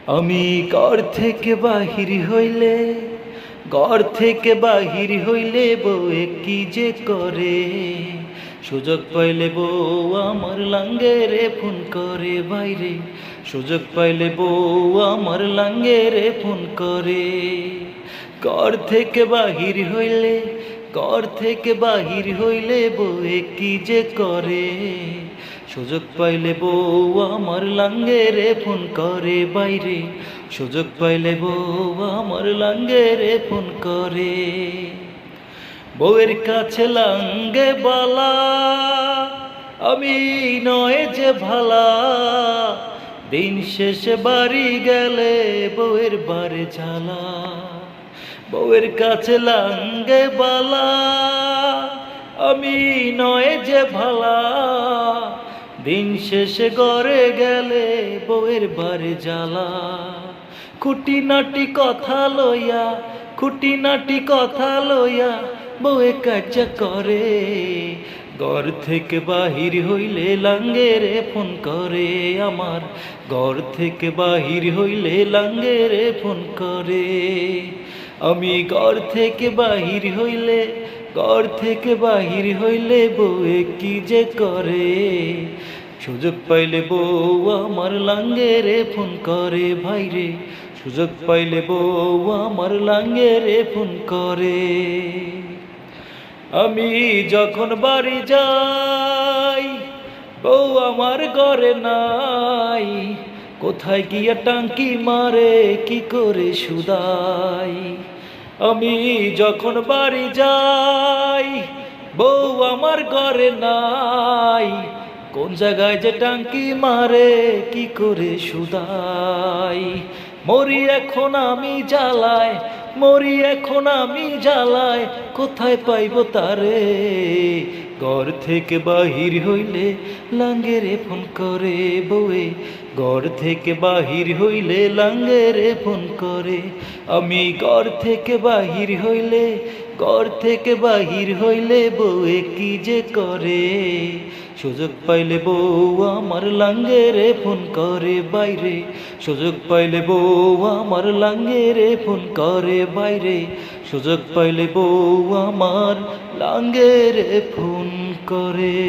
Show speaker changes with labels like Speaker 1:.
Speaker 1: আমি ঘর থেকে বাহির হইলে, ঘর থেকে বাহির হইলে বউয়ে কি যে করে। সুযোগ পাইলে বউ আমার লাঙ্গেরে ফোন করে বাইরে, সুযোগ পাইলে বউ আমার লাঙ্গেরে ফোন করে। ঘর থেকে বাহির হইলে, ঘর থেকে বাহির হইলে বউয়ে কি যে করে। সুযোগ পাইলে বউ আমার লাঙ্গেরে ফোন করে বাইরে, সুযোগ পাইলে বউ আমার লাঙ্গেরে ফোন করে। বউয়ের কাছে লাঙ্গে বালা, আমি নয় যে ভালা, দিন শেষে বাড়ি গেলে বউয়ের বারে ঝালা। বউয়ের কাছে লাঙ্গে বালা, আমি নয় যে ভালা, দিন শেষে ঘরে গেলে বউয়ের বারে জ্বালা। খুঁটিনাটি কথা লইয়া, খুঁটিনাটি কথা লইয়া বউয়ে কাজা করে। ঘর থেকে বাহির হইলে লাঙ্গেরে ফোন করে আমার, ঘর থেকে বাহির হইলে লাঙ্গেরে ফোন করে। আমি ঘর থেকে বাহির হইলে, ঘর থেকে বাহির হইলে বউয়ে কি যে করে। সুযোগ পাইলে বউ আমার লাঙ্গেরে ফোন করে ভাইরে, সুযোগ পাইলে বউ আমার লাঙ্গেরে ফোন করে। আমি যখন বাড়ি যাই বউ আমার ঘরে নাই, কোথায় গিয়া টাঙ্কি মারে কি করে শুধাই। আমি যখন বাড়ি যাই বউ আমার ঘরে নাই, কোন জায়গায় যে টাঙ্কি মারে কি করে শুধাই। মরি এখন আমি জ্বালায়, মরি এখন আমি জ্বালায়, কোথায় পাইব তারে। ঘর থেকে বাহির হইলে লাঙ্গেরে ফোন করে বউয়ে, ঘর থেকে বাহির হইলে লাঙ্গেরে ফোন করে। আমি ঘর থেকে বাহির হইলে, ঘর থেকে বাহির হইলে বউয়ে কি যে করে। সুযোগ পাইলে বউ আমার লাঙ্গেরে ফোন করে বাইরে, সুযোগ পাইলে বউ আমার লাঙ্গেরে ফোন করে বাইরে, সুযোগ পাইলে বউ আমার লাঙ্গেরে ফোন করে।